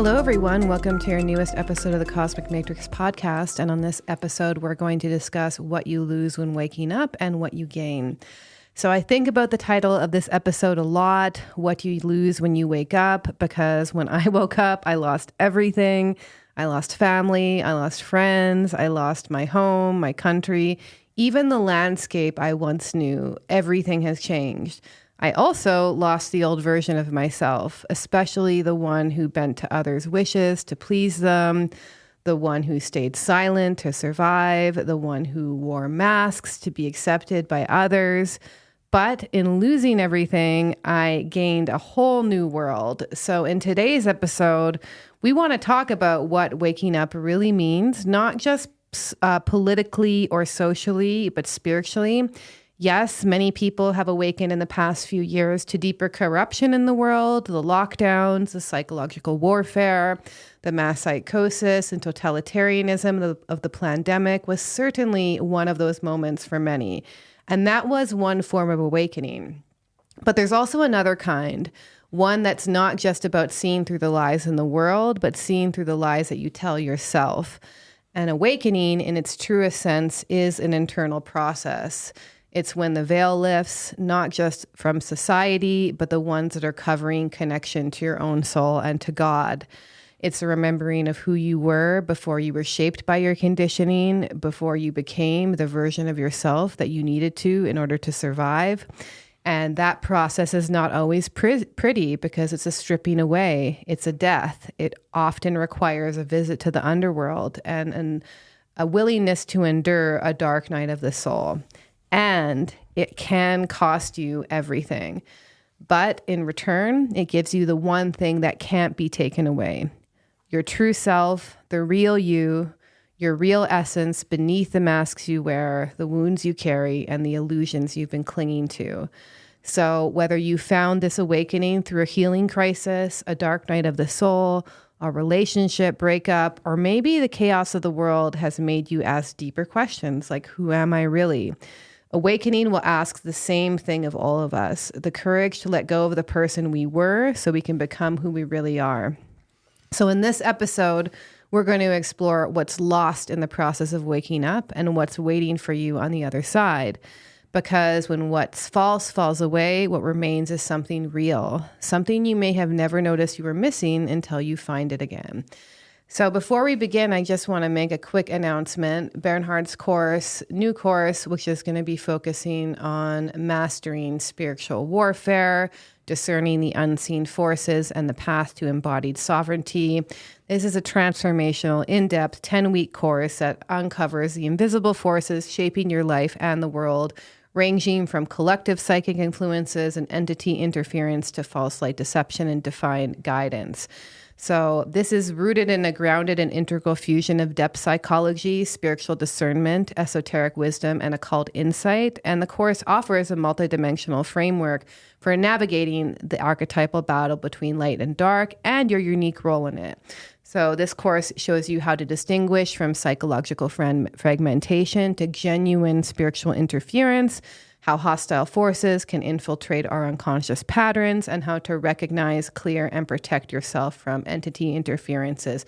Hello, everyone. Welcome to your newest episode of the Cosmic Matrix podcast. And on this episode, we're going to discuss what you lose when waking up and what you gain. So I think about the title of this episode a lot, what you lose when you wake up, because when I woke up, I lost everything. I lost family, I lost friends, I lost my home, my country, even the landscape I once knew. Everything has changed. I also lost the old version of myself, especially the one who bent to others' wishes to please them, the one who stayed silent to survive, the one who wore masks to be accepted by others. But in losing everything, I gained a whole new world. So in today's episode, we want to talk about what waking up really means, not just politically or socially, but spiritually. Yes, many people have awakened in the past few years to deeper corruption in the world, the lockdowns, the psychological warfare, the mass psychosis and totalitarianism of the pandemic was certainly one of those moments for many. And that was one form of awakening. But there's also another kind, one that's not just about seeing through the lies in the world, but seeing through the lies that you tell yourself. And awakening, in its truest sense, is an internal process. It's when the veil lifts, not just from society, but the ones that are covering connection to your own soul and to God. It's a remembering of who you were before you were shaped by your conditioning, before you became the version of yourself that you needed to in order to survive. And that process is not always pretty because it's a stripping away. It's a death. It often requires a visit to the underworld and a willingness to endure a dark night of the soul. And it can cost you everything. But in return, it gives you the one thing that can't be taken away. Your true self, the real you, your real essence beneath the masks you wear, the wounds you carry, and the illusions you've been clinging to. So whether you found this awakening through a healing crisis, a dark night of the soul, a relationship breakup, or maybe the chaos of the world has made you ask deeper questions like, who am I really? Awakening will ask the same thing of all of us, the courage to let go of the person we were so we can become who we really are. So in this episode, we're going to explore what's lost in the process of waking up and what's waiting for you on the other side. Because when what's false falls away, what remains is something real, something you may have never noticed you were missing until you find it again. So before we begin, I just want to make a quick announcement. Bernhard's new course, which is going to be focusing on mastering spiritual warfare, discerning the unseen forces, and the path to embodied sovereignty. This is a transformational, in-depth 10-week course that uncovers the invisible forces shaping your life and the world, ranging from collective psychic influences and entity interference to false light deception and divine guidance. So this is rooted in a grounded and integral fusion of depth psychology, spiritual discernment, esoteric wisdom, and occult insight. And the course offers a multidimensional framework for navigating the archetypal battle between light and dark and your unique role in it. So this course shows you how to distinguish from psychological fragmentation to genuine spiritual interference, how hostile forces can infiltrate our unconscious patterns, and how to recognize, clear, and protect yourself from entity interferences,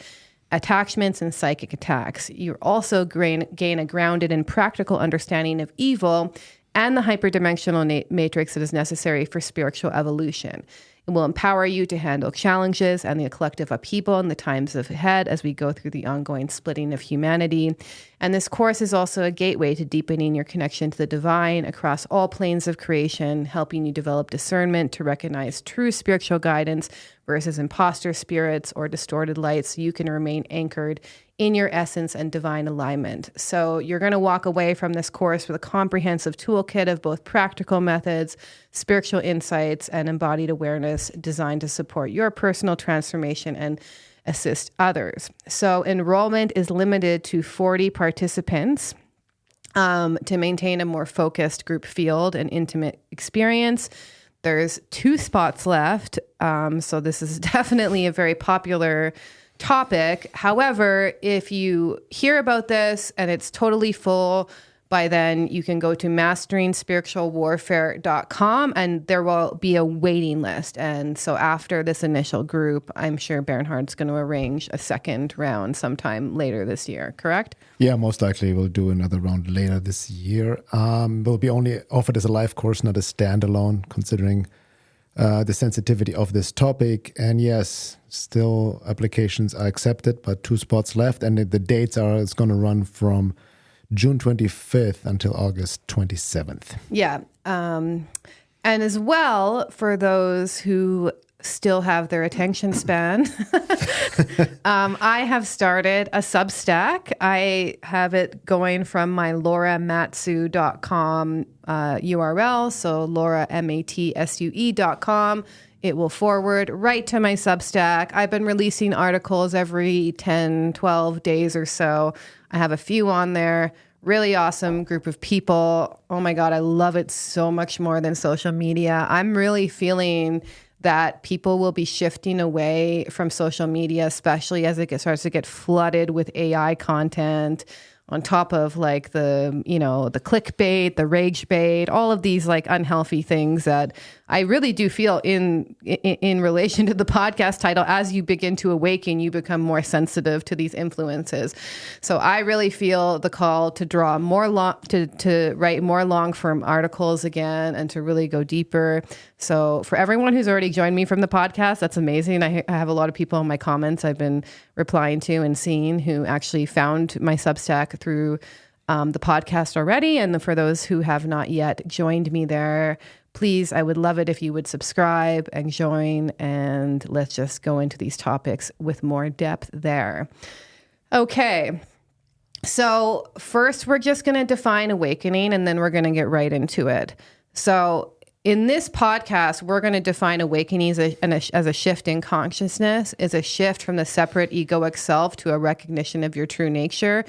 attachments, and psychic attacks. You also gain a grounded and practical understanding of evil and the hyperdimensional matrix that is necessary for spiritual evolution. It will empower you to handle challenges and the collective upheaval in the times ahead as we go through the ongoing splitting of humanity. And this course is also a gateway to deepening your connection to the divine across all planes of creation, helping you develop discernment to recognize true spiritual guidance versus imposter spirits or distorted light so you can remain anchored in your essence and divine alignment. So you're going to walk away from this course with a comprehensive toolkit of both practical methods, spiritual insights, and embodied awareness designed to support your personal transformation and assist others. So enrollment is limited to 40 participants to maintain a more focused group field and intimate experience. There's 2 spots left. So this is definitely a very popular topic. However, if you hear about this and it's totally full, by then you can go to masteringspiritualwarfare.com and there will be a waiting list. And so after this initial group, I'm sure Bernhard's going to arrange a second round sometime later this year, correct? Yeah, most likely we'll do another round later this year. Will be only offered as a live course, not a standalone, considering the sensitivity of this topic. And yes, still applications are accepted, but 2 spots left. And the dates are, it's going to run from June 25th until August 27th. Yeah. And as well, for those who still have their attention span, I have started a Substack. I have it going from my lauramatsu.com URL. So lauramatsu.com. It will forward right to my Substack. I've been releasing articles every 10, 12 days or so. I have a few on there. Really awesome group of people. Oh my God, I love it so much more than social media. I'm really feeling that people will be shifting away from social media, especially as it starts to get flooded with AI content, on top of like the clickbait, the rage bait, all of these like unhealthy things that I really do feel in relation to the podcast title. As you begin to awaken, you become more sensitive to these influences. So I really feel the call to draw to write more long form articles again and to really go deeper. So for everyone who's already joined me from the podcast, that's amazing. I have a lot of people in my comments I've been replying to and seeing who actually found my Substack through the podcast already. And for those who have not yet joined me there, please, I would love it if you would subscribe and join, and let's just go into these topics with more depth there. Okay. So first, we're just going to define awakening, and then we're going to get right into it. So in this podcast, we're going to define awakening as a shift in consciousness, as a shift from the separate egoic self to a recognition of your true nature.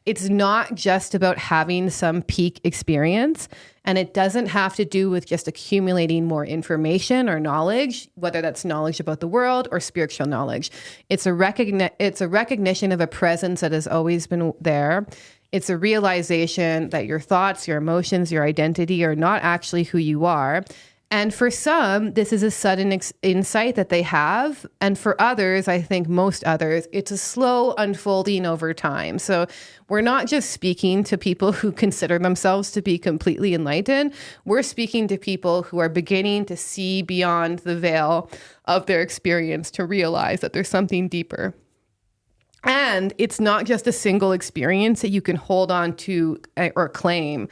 It's not just about having some peak experience, and it doesn't have to do with just accumulating more information or knowledge, whether that's knowledge about the world or spiritual knowledge. It's a recognition of a presence that has always been there. It's a realization that your thoughts, your emotions, your identity are not actually who you are. And for some, this is a sudden insight that they have. And for others, I think most others, it's a slow unfolding over time. So we're not just speaking to people who consider themselves to be completely enlightened. We're speaking to people who are beginning to see beyond the veil of their experience to realize that there's something deeper. And it's not just a single experience that you can hold on to or claim,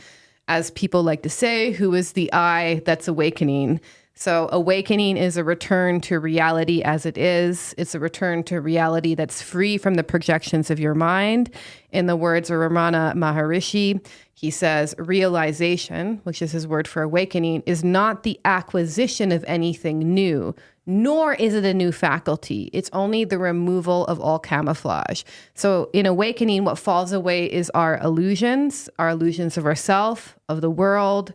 as people like to say, who is the I that's awakening. So awakening is a return to reality as it is. It's a return to reality that's free from the projections of your mind. In the words of Ramana Maharishi, he says, realization, which is his word for awakening, is not the acquisition of anything new, nor is it a new faculty. It's only the removal of all camouflage. So in awakening, what falls away is our illusions of ourself, of the world.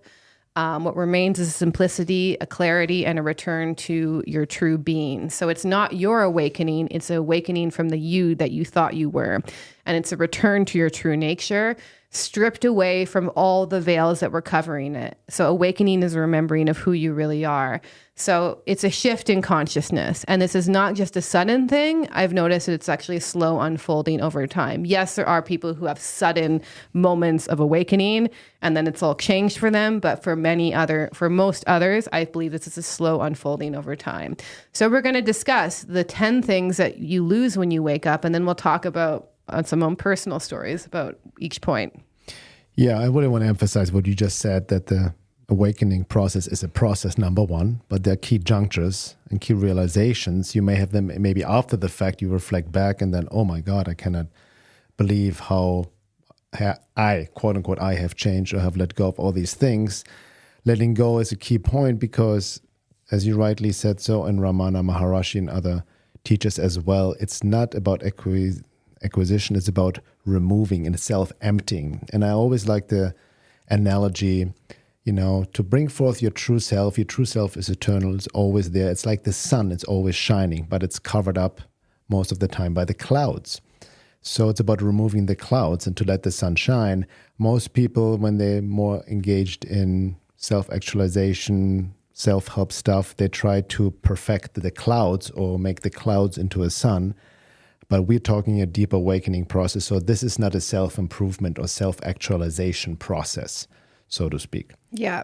What remains is a simplicity, a clarity, and a return to your true being. So it's not your awakening, it's an awakening from the you that you thought you were. And it's a return to your true nature, stripped away from all the veils that were covering it. So awakening is a remembering of who you really are. So it's a shift in consciousness. And this is not just a sudden thing. I've noticed that it's actually a slow unfolding over time. Yes, there are people who have sudden moments of awakening and then it's all changed for them. But for most others, I believe this is a slow unfolding over time. So we're going to discuss the 10 things that you lose when you wake up. And then we'll talk about on some own personal stories about each point. Yeah, I really want to emphasize what you just said, that the awakening process is a process, number one, but there are key junctures and key realizations. You may have them maybe after the fact, you reflect back and then, oh my God, I cannot believe how I, quote unquote, I have changed or have let go of all these things. Letting go is a key point because, as you rightly said so, and Ramana Maharishi and other teachers as well, it's not about acquisition, is about removing and self-emptying. And I always like the analogy, to bring forth your true self. Your true self is eternal, it's always there. It's like the sun, it's always shining, but it's covered up most of the time by the clouds. So it's about removing the clouds and to let the sun shine. Most people, when they're more engaged in self-actualization, self-help stuff, they try to perfect the clouds or make the clouds into a sun. But we're talking a deep awakening process. So this is not a self-improvement or self-actualization process, so to speak. Yeah.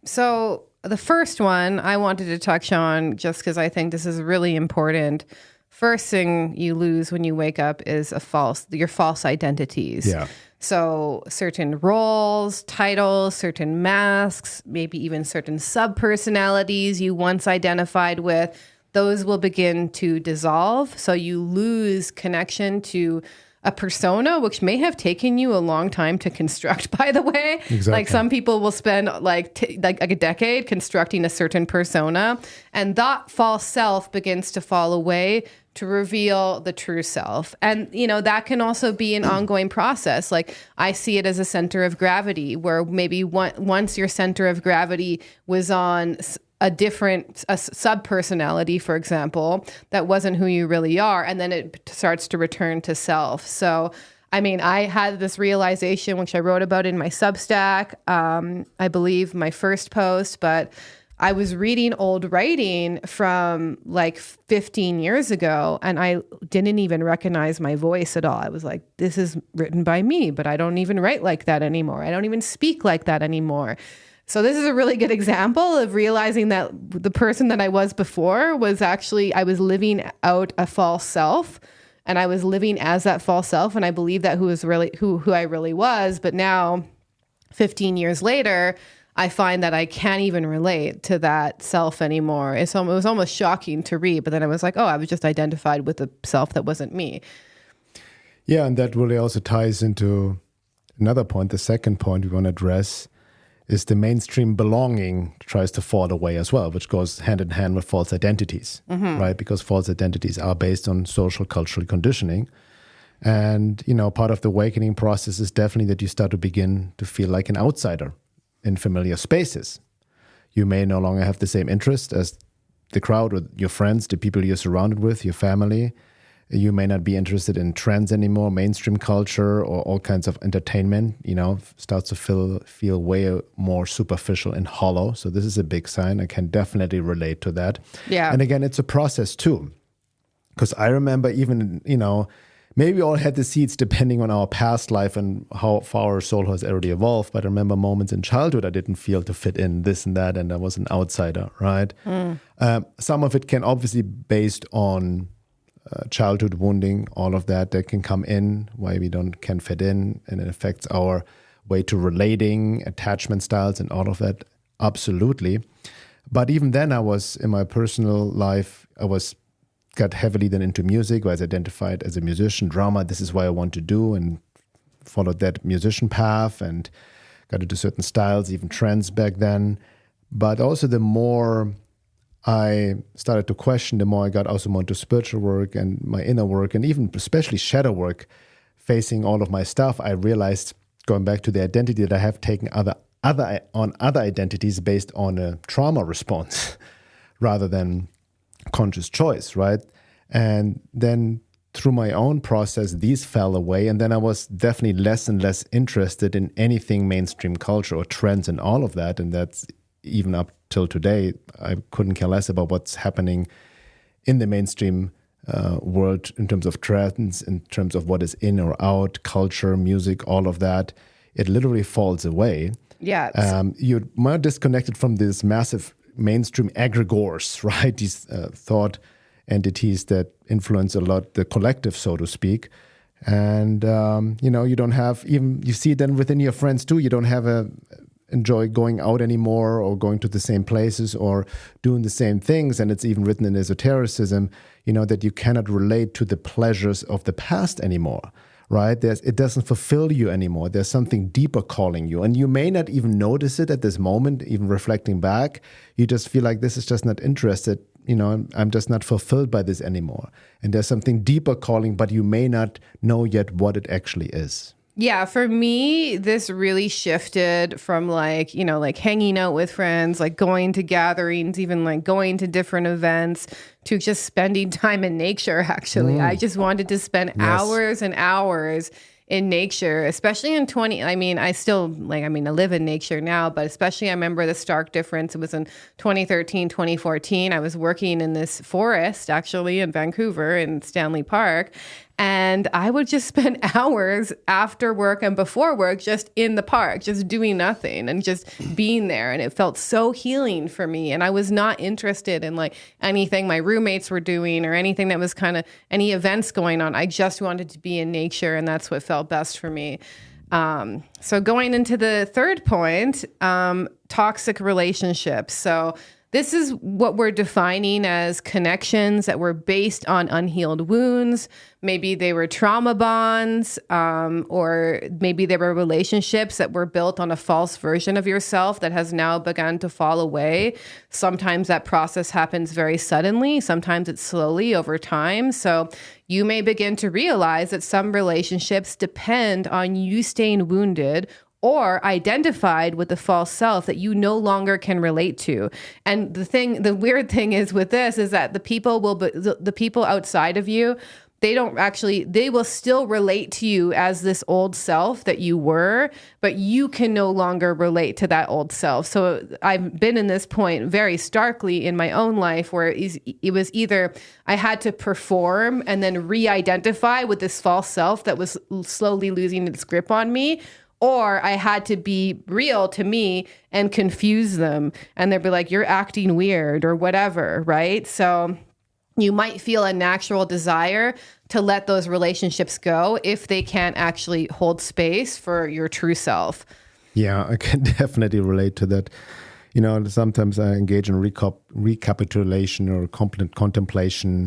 So the first one I wanted to touch on, just because I think this is really important. First thing you lose when you wake up is your false identities. Yeah. So certain roles, titles, certain masks, maybe even certain sub-personalities you once identified with, those will begin to dissolve. So you lose connection to a persona, which may have taken you a long time to construct, by the way. Exactly. Like some people will spend like a decade constructing a certain persona, and that false self begins to fall away to reveal the true self. And, that can also be an ongoing process. Like I see it as a center of gravity where maybe once your center of gravity was on a sub-personality, for example, that wasn't who you really are. And then it starts to return to self. So, I had this realization, which I wrote about in my Substack, I believe my first post, but I was reading old writing from like 15 years ago, and I didn't even recognize my voice at all. I was like, this is written by me, but I don't even write like that anymore. I don't even speak like that anymore. So this is a really good example of realizing that the person that I was before was actually, I was living out a false self, and I was living as that false self. And I believe that who I really was. But now 15 years later, I find that I can't even relate to that self anymore. It was almost shocking to read, but then I was like, oh, I was just identified with a self that wasn't me. Yeah, and that really also ties into another point. The second point we want to address is the mainstream belonging tries to fall away as well, which goes hand in hand with false identities, right? Because false identities are based on social, cultural conditioning. And, part of the awakening process is definitely that you start to begin to feel like an outsider in familiar spaces. You may no longer have the same interest as the crowd or your friends, the people you're surrounded with, your family. You may not be interested in trends anymore, mainstream culture or all kinds of entertainment, starts to feel way more superficial and hollow. So this is a big sign. I can definitely relate to that. Yeah. And again, it's a process too. Because I remember even, maybe we all had the seeds depending on our past life and how far our soul has already evolved. But I remember moments in childhood I didn't feel to fit in this and that, and I was an outsider, right? Some of it can obviously be based on childhood wounding, all of that can come in, why we can't fit in, and it affects our way to relating, attachment styles, and all of that. Absolutely. But even then, I was in my personal life, got heavily then into music, was identified as a musician, drama. This is what I want to do, and followed that musician path and got into certain styles, even trends back then. But also the more I started to question, the more I got also more into spiritual work and my inner work, and even especially shadow work, facing all of my stuff, I realized, going back to the identity, that I have taken other identities based on a trauma response rather than conscious choice, right? And then through my own process, these fell away. And then I was definitely less and less interested in anything mainstream culture or trends and all of that. And that's even up till today. I couldn't care less about what's happening in the mainstream world in terms of trends, in terms of what is in or out, culture, music, all of that. It literally falls away. Yeah. You're more disconnected from these massive mainstream egregores, right? These thought entities that influence a lot the collective, so to speak. And, you don't have even, you see it then within your friends too, you don't have enjoy going out anymore or going to the same places or doing the same things. And it's even written in esotericism, that you cannot relate to the pleasures of the past anymore, right? It doesn't fulfill you anymore. There's something deeper calling you. And you may not even notice it at this moment, even reflecting back. You just feel like this is just not interested. I'm just not fulfilled by this anymore. And there's something deeper calling, but you may not know yet what it actually is. Yeah, for me, this really shifted from like, like hanging out with friends, like going to gatherings, even like going to different events, to just spending time in nature, actually. I just wanted to spend hours and hours in nature, especially in I live in nature now, but especially I remember the stark difference. It was in 2013, 2014. I was working in this forest, actually, in Vancouver in Stanley Park. And I would just spend hours after work and before work just in the park, just doing nothing and just being there. And it felt so healing for me. And I was not interested in like anything my roommates were doing or anything that was kind of any events going on. I just wanted to be in nature, and that's what felt best for me. So going into the third point, toxic relationships. So this is what we're defining as connections that were based on unhealed wounds. Maybe they were trauma bonds, or maybe they were relationships that were built on a false version of yourself that has now begun to fall away. Sometimes that process happens very suddenly. Sometimes it's slowly over time. So you may begin to realize that some relationships depend on you staying wounded or identified with the false self that you no longer can relate to. And the weird thing is with this is that the people outside of you, they will still relate to you as this old self that you were, but you can no longer relate to that old self. So I've been in this point very starkly in my own life where it was either I had to perform and then re-identify with this false self that was slowly losing its grip on me, or I had to be real to me and confuse them. And they'd be like, you're acting weird or whatever, right? So you might feel a natural desire to let those relationships go if they can't actually hold space for your true self. Yeah, I can definitely relate to that. Sometimes I engage in recapitulation or contemplation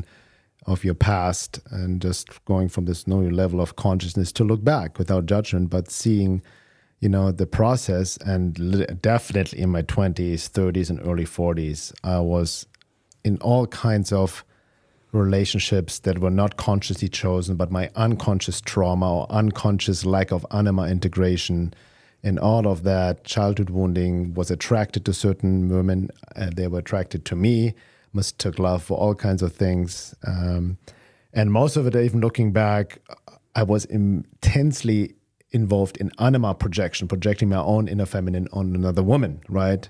of your past, and just going from this new level of consciousness to look back without judgment, but seeing, the process. And definitely in my 20s, 30s, and early 40s, I was in all kinds of relationships that were not consciously chosen, but my unconscious trauma or unconscious lack of anima integration and all of that childhood wounding. Was attracted to certain women, they were attracted to me, mistook love for all kinds of things. And most of it, even looking back, I was intensely involved in anima projecting my own inner feminine on another woman, right?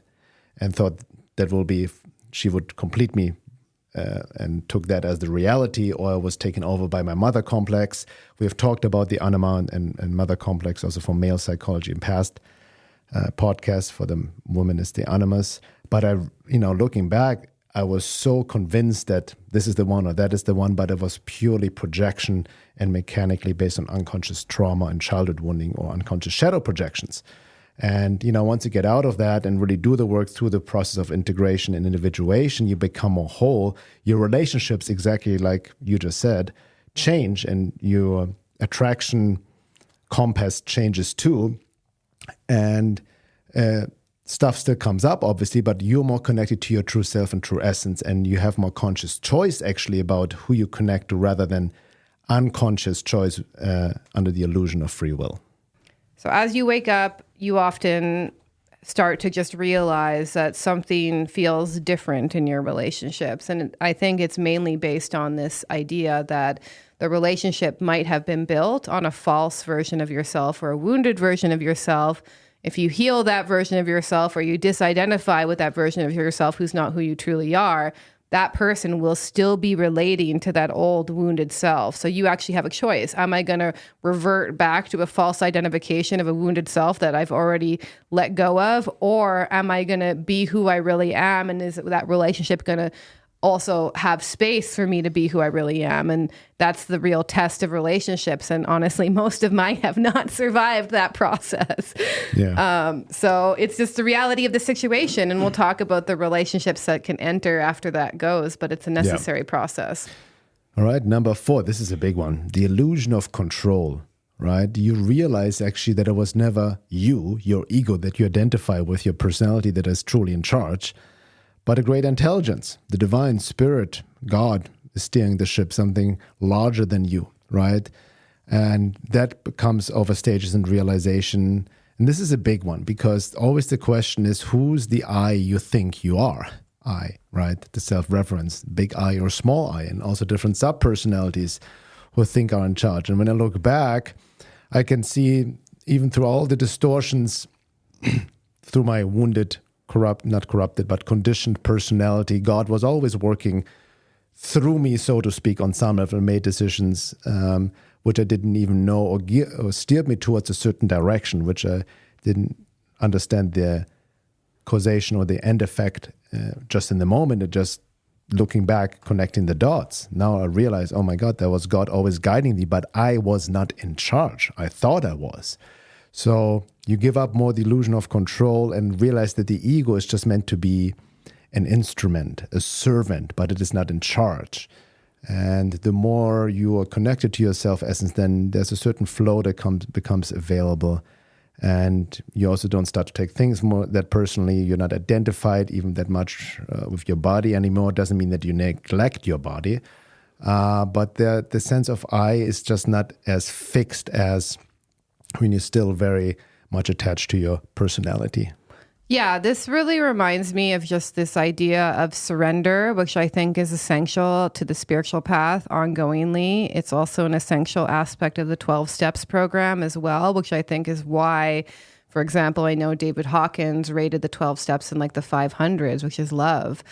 And thought that she would complete me, and took that as the reality, or I was taken over by my mother complex. We have talked about the anima and mother complex also for male psychology in past podcasts. For the woman is the animus. But looking back, I was so convinced that this is the one or that is the one, but it was purely projection and mechanically based on unconscious trauma and childhood wounding or unconscious shadow projections. And, once you get out of that and really do the work through the process of integration and individuation, you become more whole. Your relationships, exactly like you just said, change, and your attraction compass changes too. And stuff still comes up, obviously, but you're more connected to your true self and true essence, and you have more conscious choice actually about who you connect to rather than unconscious choice under the illusion of free will. So as you wake up, you often start to just realize that something feels different in your relationships. And I think it's mainly based on this idea that the relationship might have been built on a false version of yourself or a wounded version of yourself. If you heal that version of yourself or you disidentify with that version of yourself who's not who you truly are, that person will still be relating to that old wounded self. So you actually have a choice. Am I going to revert back to a false identification of a wounded self that I've already let go of? Or am I going to be who I really am? And is that relationship going to also have space for me to be who I really am? And that's the real test of relationships. And honestly, most of mine have not survived that process. Yeah. So it's just the reality of the situation. And we'll talk about the relationships that can enter after that goes, but it's a necessary process. All right. Number 4, this is a big one. The illusion of control, right? You realize actually that it was never you, your ego that you identify with, your personality that is truly in charge, but a great intelligence, the divine spirit, God, is steering the ship, something larger than you, right? And that becomes over stages and realization. And this is a big one because always the question is, who's the I you think you are? I, right? The self-reference, big I or small I, and also different sub-personalities who think are in charge. And when I look back, I can see even through all the distortions, through my wounded, not corrupted, but conditioned personality, God was always working through me, so to speak, on some level, made decisions which I didn't even know or steered me towards a certain direction, which I didn't understand the causation or the end effect just in the moment. It just looking back, connecting the dots. Now I realize, oh my God, that was God always guiding me, but I was not in charge. I thought I was. So you give up more the illusion of control and realize that the ego is just meant to be an instrument, a servant, but it is not in charge. And the more you are connected to your self-essence, then there's a certain flow that becomes available. And you also don't start to take things more that personally. You're not identified even that much with your body anymore. It doesn't mean that you neglect your body. But the sense of I is just not as fixed as when you're still very much attached to your personality. Yeah, this really reminds me of just this idea of surrender, which I think is essential to the spiritual path ongoingly. It's also an essential aspect of the 12 Steps program as well, which I think is why, for example, I know David Hawkins rated the 12 Steps in like the 500s, which is love.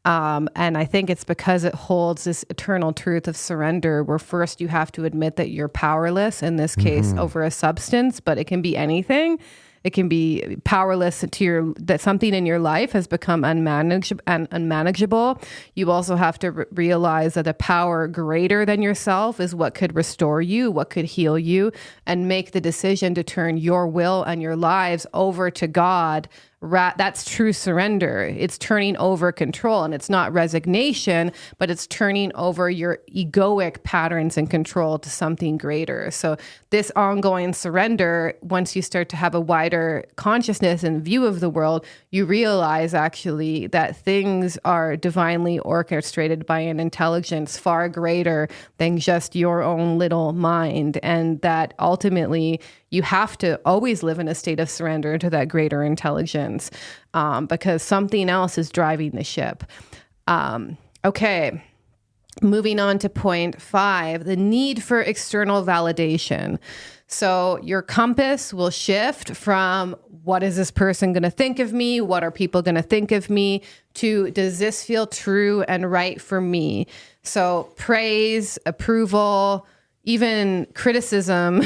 And I think it's because it holds this eternal truth of surrender, where first you have to admit that you're powerless, in this case, over a substance, but it can be anything. It can be powerless that something in your life has become unmanageable. You also have to realize that a power greater than yourself is what could restore you, what could heal you, and make the decision to turn your will and your lives over to God. That's true surrender. It's turning over control, and it's not resignation, but it's turning over your egoic patterns and control to something greater. So this ongoing surrender, once you start to have a wider consciousness and view of the world, you realize actually that things are divinely orchestrated by an intelligence far greater than just your own little mind, and that ultimately you have to always live in a state of surrender to that greater intelligence, because something else is driving the ship. Okay, moving on to point 5, the need for external validation. So your compass will shift from what is this person going to think of me? What are people going to think of me? To does this feel true and right for me? So praise, approval, even criticism,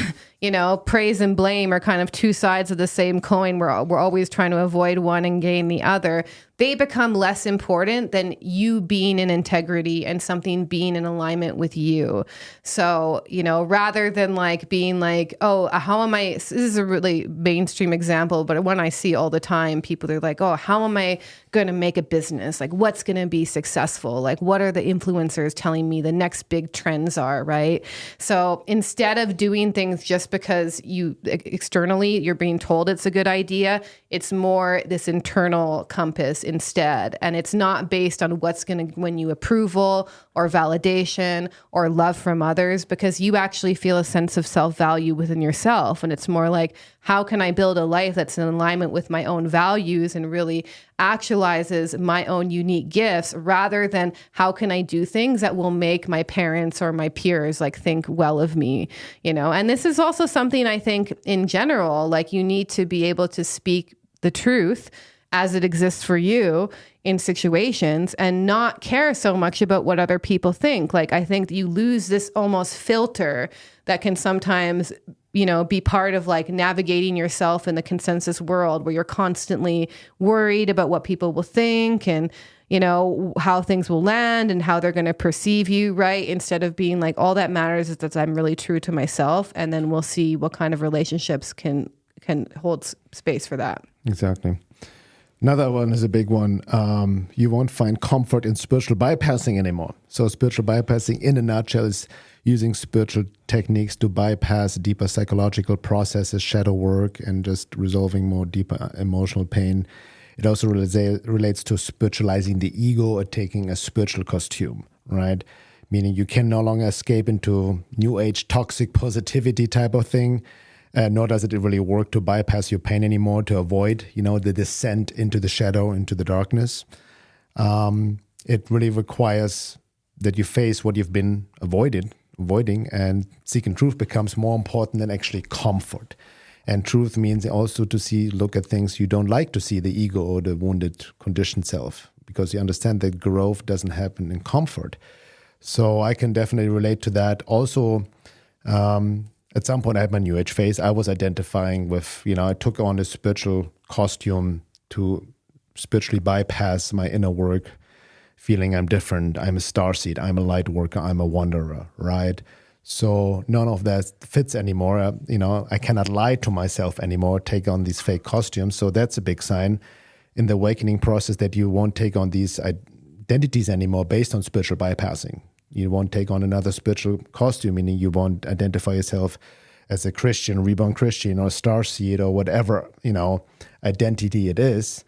praise and blame are kind of two sides of the same coin. We're always trying to avoid one and gain the other. They become less important than you being in integrity and something being in alignment with you. So, rather than like being like, oh, how am I, this is a really mainstream example, but one I see all the time, people are like, oh, how am I going to make a business? Like, what's going to be successful? Like, what are the influencers telling me the next big trends are, right? So instead of doing things just because externally you're being told it's a good idea, it's more this internal compass instead. And it's not based on what's going to win you approval or validation or love from others, because you actually feel a sense of self-value within yourself. And it's more like, how can I build a life that's in alignment with my own values and really actualizes my own unique gifts, rather than how can I do things that will make my parents or my peers like think well of me, And this is also something I think in general, like you need to be able to speak the truth as it exists for you in situations and not care so much about what other people think. Like, I think you lose this almost filter that can sometimes, be part of like navigating yourself in the consensus world, where you're constantly worried about what people will think and, how things will land and how they're going to perceive you, right? Instead of being like, all that matters is that I'm really true to myself, and then we'll see what kind of relationships can hold space for that. Exactly. Another one is a big one. You won't find comfort in spiritual bypassing anymore. So spiritual bypassing in a nutshell is using spiritual techniques to bypass deeper psychological processes, shadow work, and just resolving more deeper emotional pain. It also relates to spiritualizing the ego or taking a spiritual costume, right? meaning you can no longer escape into new age toxic positivity type of thing. Nor does it really work to bypass your pain anymore, to avoid, the descent into the shadow, into the darkness. It really requires that you face what you've been avoiding, and seeking truth becomes more important than actually comfort. And truth means also to look at things you don't like to see, the ego or the wounded, conditioned self, because you understand that growth doesn't happen in comfort. So I can definitely relate to that. Also, at some point I had my New Age phase. I was identifying with, I took on a spiritual costume to spiritually bypass my inner work, feeling I'm different, I'm a starseed, I'm a light worker, I'm a wanderer, right? So none of that fits anymore. I cannot lie to myself anymore, take on these fake costumes. So that's a big sign in the awakening process that you won't take on these identities anymore based on spiritual bypassing. You won't take on another spiritual costume, meaning you won't identify yourself as a Christian, reborn Christian, or starseed, or whatever, identity it is,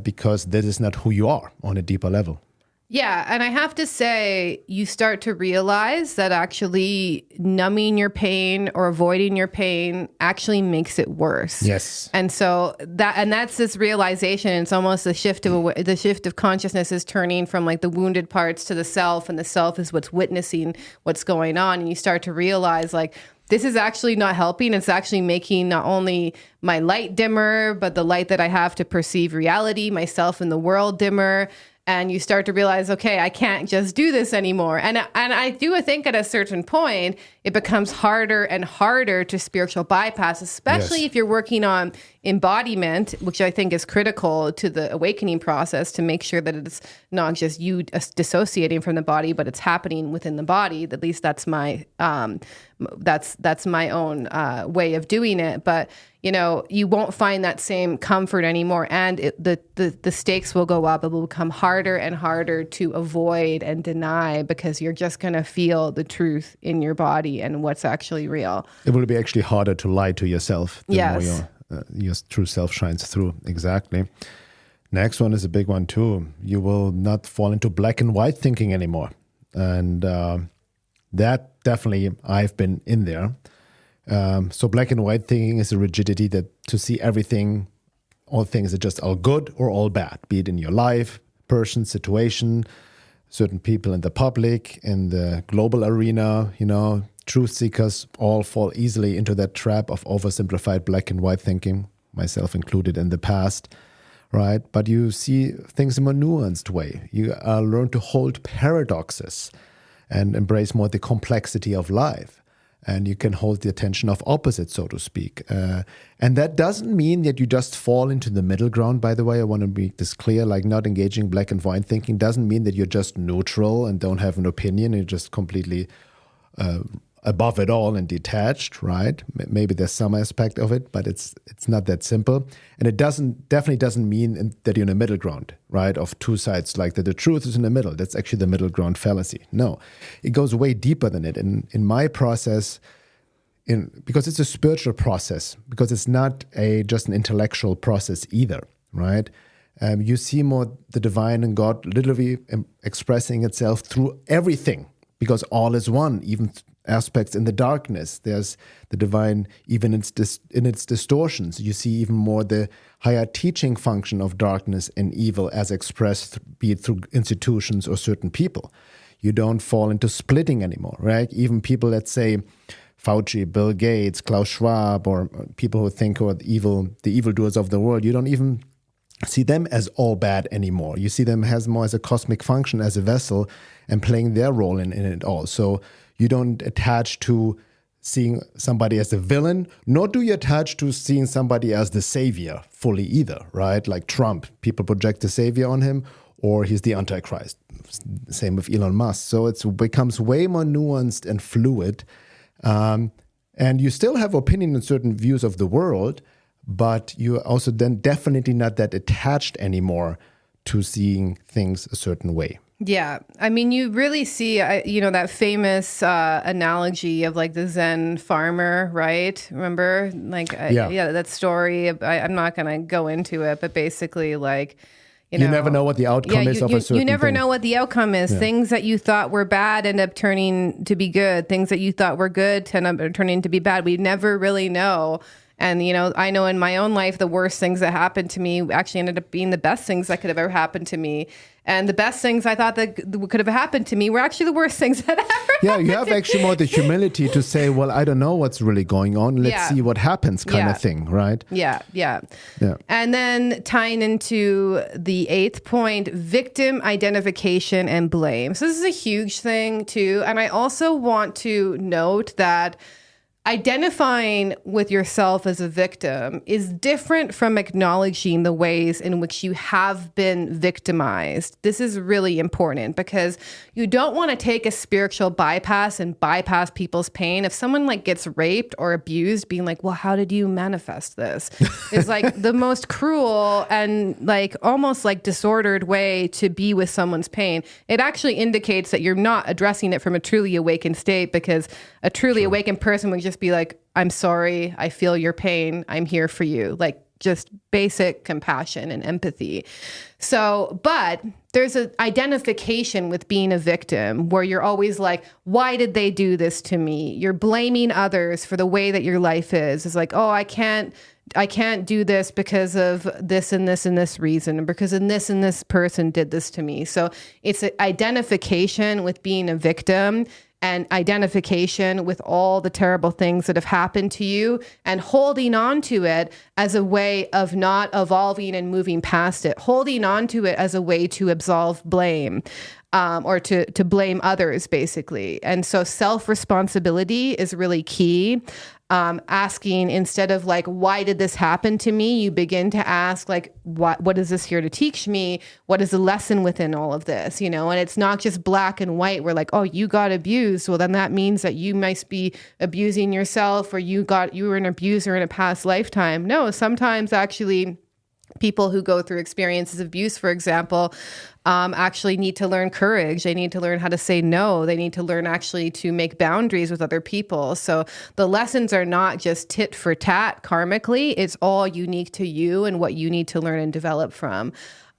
because this is not who you are on a deeper level. Yeah, and I have to say, you start to realize that actually numbing your pain or avoiding your pain actually makes it worse. Yes. And so that's this realization. It's almost the shift of consciousness is turning from like the wounded parts to the self, and the self is what's witnessing what's going on. And you start to realize like, this is actually not helping. It's actually making not only my light dimmer, but the light that I have to perceive reality, myself and the world dimmer. And you start to realize, okay, I can't just do this anymore. And I do think at a certain point, it becomes harder and harder to spiritual bypass, especially if you're working on embodiment, which I think is critical to the awakening process, to make sure that it's not just you dissociating from the body, but it's happening within the body. At least that's my that's my own way of doing it. But you won't find that same comfort anymore, and the stakes will go up. It will become harder and harder to avoid and deny, because you're just going to feel the truth in your body and what's actually real. It will be actually harder to lie to yourself the Yes. more your true self shines through. Exactly. Next one is a big one too. You will not fall into black and white thinking anymore. And that definitely, I've been in there. So black and white thinking is a rigidity that to see everything, all things are just all good or all bad, be it in your life, person, situation, certain people in the public, in the global arena, truth seekers all fall easily into that trap of oversimplified black and white thinking, myself included in the past, right? But you see things in a more nuanced way. You learn to hold paradoxes and embrace more the complexity of life. And you can hold the attention of opposites, so to speak. And that doesn't mean that you just fall into the middle ground, by the way. I want to make this clear, like not engaging black and white thinking doesn't mean that you're just neutral and don't have an opinion. You're just completely above it all and detached, right? Maybe there's some aspect of it, but it's not that simple. And it definitely doesn't mean that you're in a middle ground, right? Of two sides, like that the truth is in the middle. That's actually the middle ground fallacy. No, it goes way deeper than it. And in my process, because it's a spiritual process, because it's not just an intellectual process either, right? You see more the divine and God literally expressing itself through everything, because all is one, even aspects in the darkness. There's the divine, even in its distortions. You see even more the higher teaching function of darkness and evil as expressed, be it through institutions or certain people. You don't fall into splitting anymore, right? Even people that say Fauci, Bill Gates, Klaus Schwab, or people who think are the evildoers of the world, you don't even see them as all bad anymore. You see them as more as a cosmic function, as a vessel, and playing their role in it all. So you don't attach to seeing somebody as a villain, nor do you attach to seeing somebody as the savior fully either, right? Like Trump, people project the savior on him, or he's the Antichrist. Same with Elon Musk. So it becomes way more nuanced and fluid. And you still have opinion on certain views of the world, but you're also then definitely not that attached anymore to seeing things a certain way. Yeah. I mean, you really see, that famous analogy of like the Zen farmer, right? Remember? Like, that story. I'm not going to go into it, but basically like, You never know what the outcome is of a certain You never thing. know what the outcome is. Yeah. Things that you thought were bad end up turning to be good. Things that you thought were good end up turning to be bad. We never really know. And, I know in my own life, the worst things that happened to me actually ended up being the best things that could have ever happened to me. And the best things I thought that could have happened to me were actually the worst things that ever happened. Yeah, you have actually more the humility to say, well, I don't know what's really going on. Let's see what happens kind of thing, right? Yeah. And then tying into the 8th point, victim identification and blame. So this is a huge thing too. And I also want to note that identifying with yourself as a victim is different from acknowledging the ways in which you have been victimized. This is really important because you don't want to take a spiritual bypass and bypass people's pain. If someone gets raped or abused, being like, well, how did you manifest this? Is the most cruel and almost disordered way to be with someone's pain. It actually indicates that you're not addressing it from a truly awakened state, because a truly awakened person would just be like, I'm sorry, I feel your pain, I'm here for you. Just basic compassion and empathy. So, but there's an identification with being a victim where you're always like, why did they do this to me? You're blaming others for the way that your life is. It's like, oh, I can't do this because of this and this and this reason, or because of this and this person did this to me. So it's an identification with being a victim and identification with all the terrible things that have happened to you and holding on to it as a way of not evolving and moving past it, holding on to it as a way to absolve blame. Or to blame others, basically. And so self-responsibility is really key. Asking, instead of why did this happen to me, you begin to ask what is this here to teach me? What is the lesson within all of this? And it's not just black and white. We're like, oh, you got abused. Well, then that means that you might be abusing yourself, or you were an abuser in a past lifetime. No, sometimes actually people who go through experiences of abuse, for example, actually need to learn courage. They need to learn how to say no. They need to learn actually to make boundaries with other people. So the lessons are not just tit for tat karmically. It's all unique to you and what you need to learn and develop from.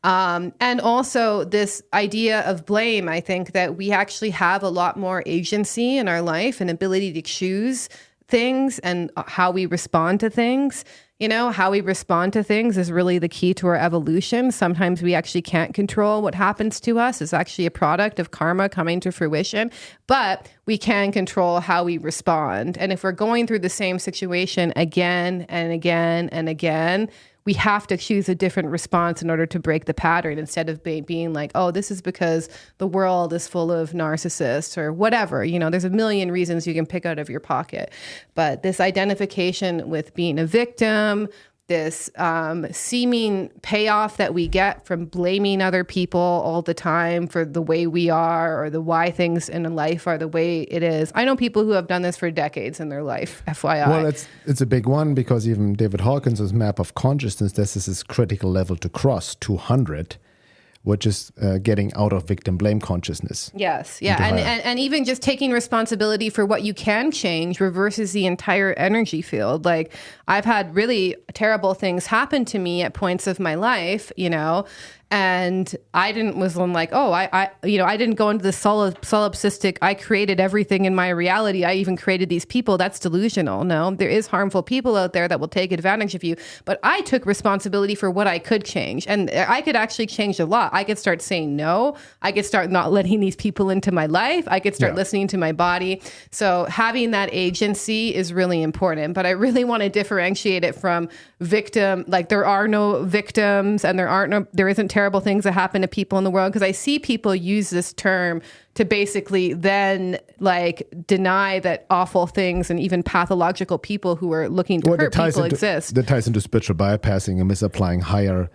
And also this idea of blame, I think that we actually have a lot more agency in our life and ability to choose things and how we respond to things. How we respond to things is really the key to our evolution. Sometimes we actually can't control what happens to us. It's actually a product of karma coming to fruition, but we can control how we respond. And if we're going through the same situation again and again and again, we have to choose a different response in order to break the pattern, instead of being like, oh, this is because the world is full of narcissists or whatever. There's a million reasons you can pick out of your pocket. But this identification with being a victim, this seeming payoff that we get from blaming other people all the time for the way we are, or the why things in life are the way it is. I know people who have done this for decades in their life, FYI. Well, it's a big one, because even David Hawkins' map of consciousness, this is his critical level to cross, 200, which is getting out of victim blame consciousness. Yes, yeah, and even just taking responsibility for what you can change reverses the entire energy field. I've had really terrible things happen to me at points of my life, and I didn't go into the solipsistic, I created everything in my reality, I even created these people. That's delusional. No, there is harmful people out there that will take advantage of you. But I took responsibility for what I could change. And I could actually change a lot. I could start saying no. I could start not letting these people into my life. I could start listening to my body. So having that agency is really important. But I really want to differentiate it from victim. There are no victims, and there isn't terrible things that happen to people in the world, because I see people use this term to basically then deny that awful things and even pathological people who are looking to hurt people exist. That ties into spiritual bypassing and misapplying higher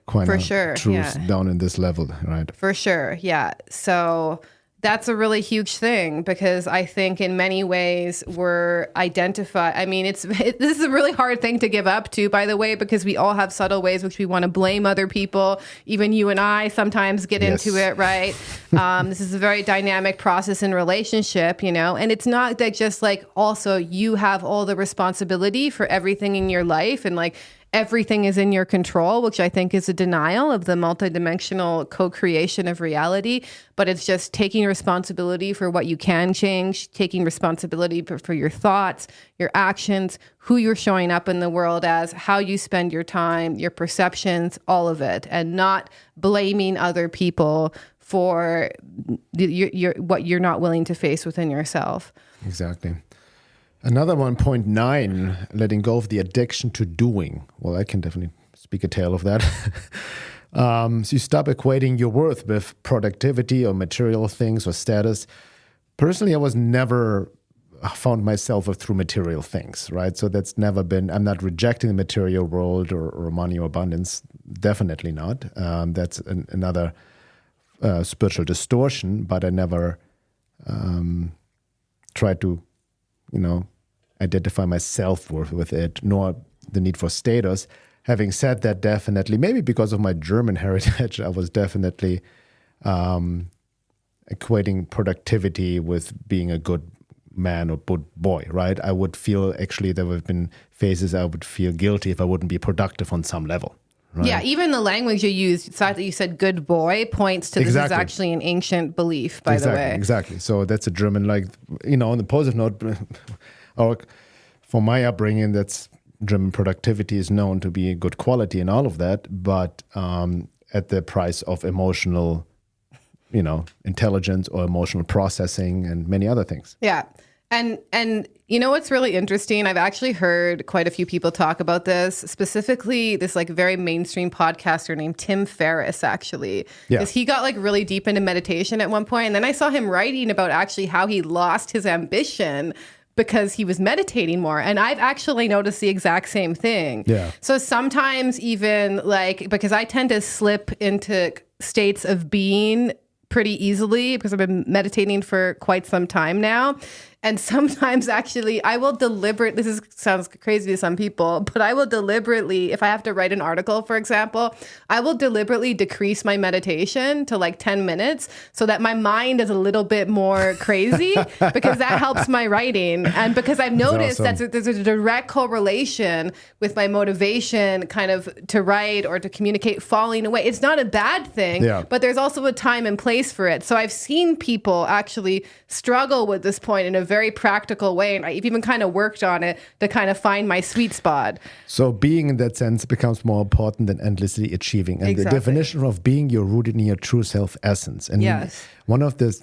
truths down in this level, right? For sure, yeah. So that's a really huge thing, because I think in many ways we're identified. I mean, this is a really hard thing to give up to, by the way, because we all have subtle ways which we want to blame other people. Even you and I sometimes get into it, right? This is a very dynamic process in relationship, and it's not that just also you have all the responsibility for everything in your life, and everything is in your control, which I think is a denial of the multidimensional co-creation of reality. But it's just taking responsibility for what you can change, taking responsibility for your thoughts, your actions, who you're showing up in the world as, how you spend your time, your perceptions, all of it, and not blaming other people for what you're not willing to face within yourself. Exactly. Another 1.9, letting go of the addiction to doing. Well, I can definitely speak a tale of that. So you stop equating your worth with productivity or material things or status. Personally, I was never found myself through material things, right? So that's never been, I'm not rejecting the material world or money or abundance. Definitely not. That's another spiritual distortion, but I never tried to, identify my self-worth with it, nor the need for status. Having said that, definitely, maybe because of my German heritage, I was definitely equating productivity with being a good man or good boy, right? I would feel, actually, there have been phases I would feel guilty if I wouldn't be productive on some level. Right? Yeah, even the language you used, the fact that you said good boy, points to this is actually an ancient belief, by the way. Exactly. So that's a German, on the positive note, or for my upbringing, that's German productivity is known to be good quality and all of that, but at the price of emotional, intelligence or emotional processing and many other things. Yeah. And you know what's really interesting? I've actually heard quite a few people talk about this, specifically this very mainstream podcaster named Tim Ferriss, actually. Because he got really deep into meditation at one point. And then I saw him writing about actually how he lost his ambition because he was meditating more. And I've actually noticed the exact same thing. Yeah. So sometimes even because I tend to slip into states of being pretty easily because I've been meditating for quite some time now. And sometimes actually I will sounds crazy to some people, but I will deliberately, if I have to write an article, for example, I will deliberately decrease my meditation to 10 minutes so that my mind is a little bit more crazy because that helps my writing. And because I've noticed that there's a direct correlation with my motivation kind of to write or to communicate falling away. It's not a bad thing, but there's also a time and place for it. So I've seen people actually struggle with this point in a very practical way. And I've even kind of worked on it to kind of find my sweet spot. So being in that sense becomes more important than endlessly achieving. And the definition of being, you're rooted in your true self essence. And one of the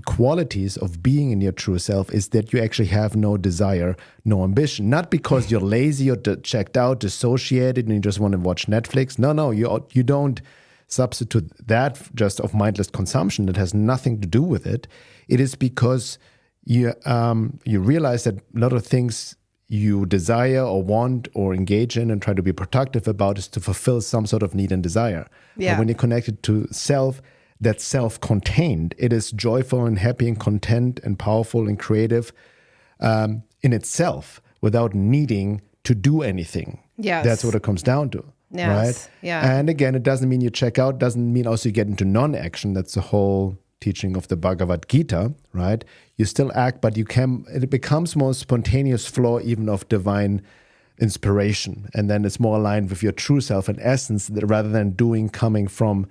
qualities of being in your true self is that you actually have no desire, no ambition. Not because you're lazy or checked out, dissociated, and you just want to watch Netflix. No, you don't substitute that just of mindless consumption. That has nothing to do with it. It is because you realize that a lot of things you desire or want or engage in and try to be productive about is to fulfill some sort of need and desire. Yeah. But when you're connected to self, that's self-contained. It is joyful and happy and content and powerful and creative in itself without needing to do anything. Yes. That's what it comes down to. Yes. Right? Yeah. And again, it doesn't mean you check out, doesn't mean also you get into non-action. That's the whole teaching of the Bhagavad Gita, right? You still act, but it becomes more spontaneous flow even of divine inspiration. And then it's more aligned with your true self and essence rather than coming from,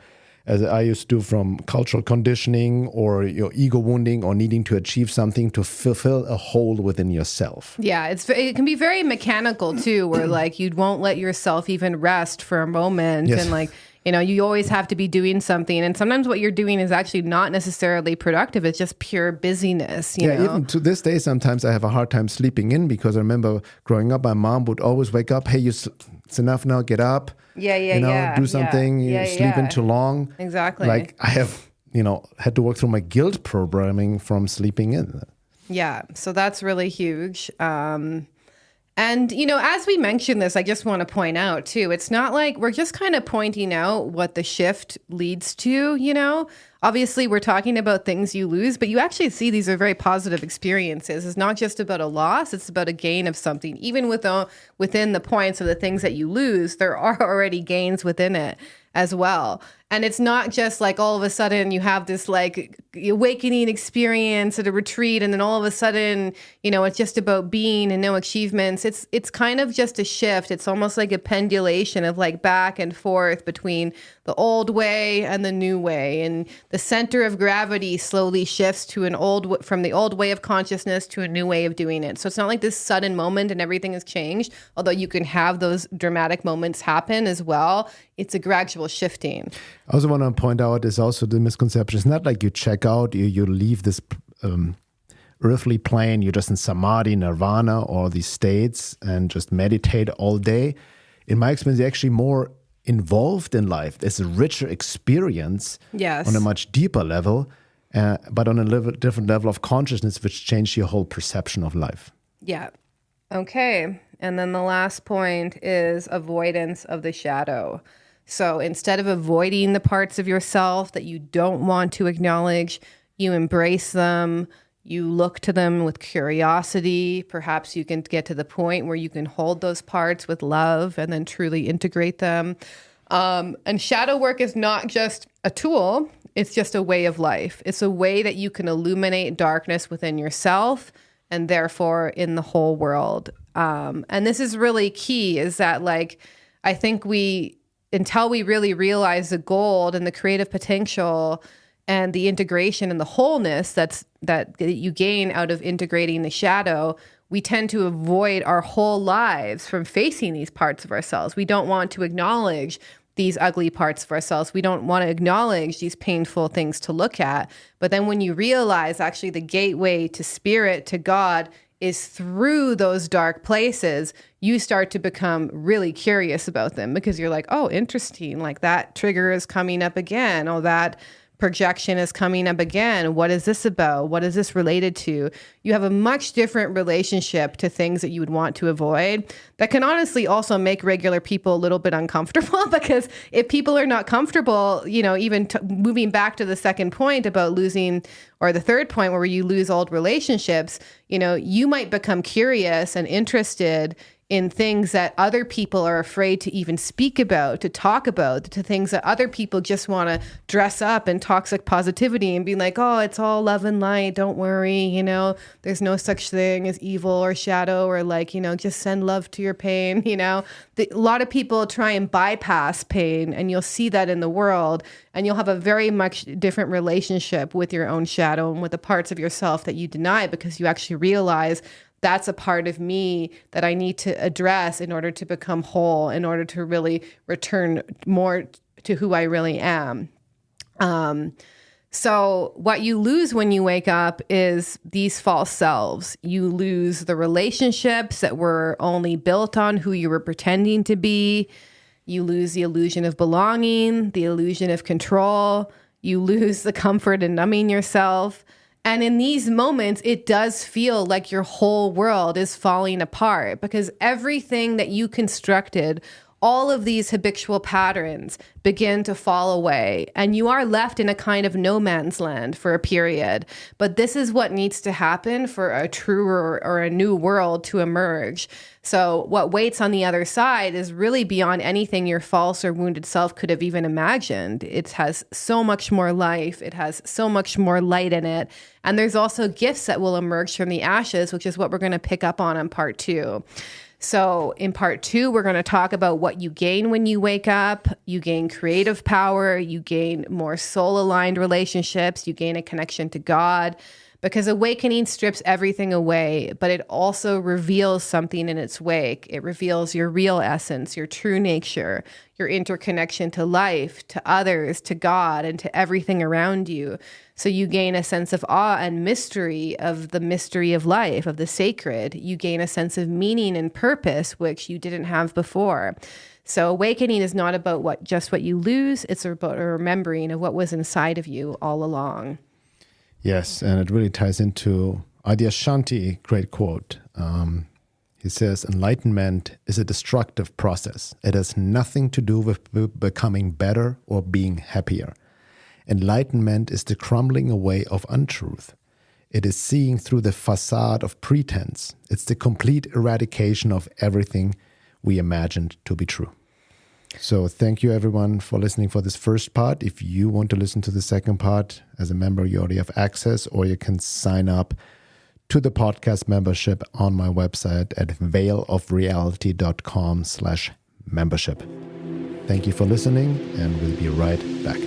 as I used to do, from cultural conditioning or your ego wounding or needing to achieve something to fulfill a hole within yourself. Yeah, it can be very mechanical too, where you won't let yourself even rest for a moment. Yes. And you always have to be doing something. And sometimes what you're doing is actually not necessarily productive. It's just pure busyness, you know? Even to this day, sometimes I have a hard time sleeping in because I remember growing up, my mom would always wake up, hey, it's enough now, get up. Do something, you sleep in too long. Exactly. I have, had to work through my guilt programming from sleeping in. Yeah, so that's really huge. And, as we mentioned this, I just want to point out, too, it's not like we're just kind of pointing out what the shift leads to, Obviously, we're talking about things you lose, but you actually see these are very positive experiences. It's not just about a loss, it's about a gain of something. Even within the points of the things that you lose, there are already gains within it as well. And it's not just like all of a sudden you have this like awakening experience at a retreat, and then all of a sudden, it's just about being and no achievements. It's kind of just a shift. It's almost like a pendulation of like back and forth between the old way and the new way. And the center of gravity slowly shifts to from the old way of consciousness to a new way of doing it. So it's not like this sudden moment and everything has changed, although you can have those dramatic moments happen as well. It's a gradual shifting. I also want to point out is also the misconception. It's not like you check out, you leave this earthly plane, you're just in samadhi, nirvana, or these states and just meditate all day. In my experience, you're actually more involved in life. There's a richer experience on a much deeper level, but on a different level of consciousness, which changed your whole perception of life. Yeah. Okay. And then the last point is avoidance of the shadow. So instead of avoiding the parts of yourself that you don't want to acknowledge, you embrace them, you look to them with curiosity. Perhaps you can get to the point where you can hold those parts with love and then truly integrate them. And shadow work is not just a tool, it's just a way of life. It's a way that you can illuminate darkness within yourself and therefore in the whole world. And this is really key, is that like, I think until we really realize the gold and the creative potential and the integration and the wholeness that you gain out of integrating the shadow, we tend to avoid our whole lives from facing these parts of ourselves. We don't want to acknowledge these ugly parts of ourselves. We don't want to acknowledge these painful things to look at. But then when you realize actually the gateway to spirit, to God, is through those dark places, you start to become really curious about them because you're like, oh, interesting. Like that trigger is coming up again. Oh, that projection is coming up again. What is this about? What is this related to? You have a much different relationship to things that you would want to avoid that can honestly also make regular people a little bit uncomfortable because if people are not comfortable, even moving back to the second point about losing, or the third point where you lose old relationships, you might become curious and interested in things that other people are afraid to even speak about, to talk about, to things that other people just want to dress up in toxic positivity and be like, oh, it's all love and light. Don't worry. There's no such thing as evil or shadow, or like, just send love to your pain. A lot of people try and bypass pain, and you'll see that in the world, and you'll have a very much different relationship with your own shadow and with the parts of yourself that you deny, because you actually realize that's a part of me that I need to address in order to become whole, in order to really return more to who I really am. So what you lose when you wake up is these false selves. You lose the relationships that were only built on who you were pretending to be. You lose the illusion of belonging, the illusion of control. You lose the comfort in numbing yourself. And in these moments, it does feel like your whole world is falling apart because everything that you constructed, all of these habitual patterns begin to fall away, and you are left in a kind of no man's land for a period. But this is what needs to happen for a truer or a new world to emerge. So what waits on the other side is really beyond anything your false or wounded self could have even imagined. It has so much more life. It has so much more light in it. And there's also gifts that will emerge from the ashes, which is what we're going to pick up on part 2. So in part 2, we're going to talk about what you gain when you wake up. You gain creative power. You gain more soul-aligned relationships. You gain a connection to God. Because awakening strips everything away, but it also reveals something in its wake. It reveals your real essence, your true nature, your interconnection to life, to others, to God, and to everything around you. So you gain a sense of awe and mystery of the mystery of life, of the sacred. You gain a sense of meaning and purpose, which you didn't have before. So awakening is not about just what you lose. It's about a remembering of what was inside of you all along. Yes, and it really ties into Adyashanti, great quote. He says, enlightenment is a destructive process. It has nothing to do with becoming better or being happier. Enlightenment is the crumbling away of untruth. It is seeing through the facade of pretense. It's the complete eradication of everything we imagined to be true. So thank you everyone for listening for this first part. If you want to listen to the second part as a member, you already have access, or you can sign up to the podcast membership on my website at veilofreality.com/membership. Thank you for listening, and we'll be right back.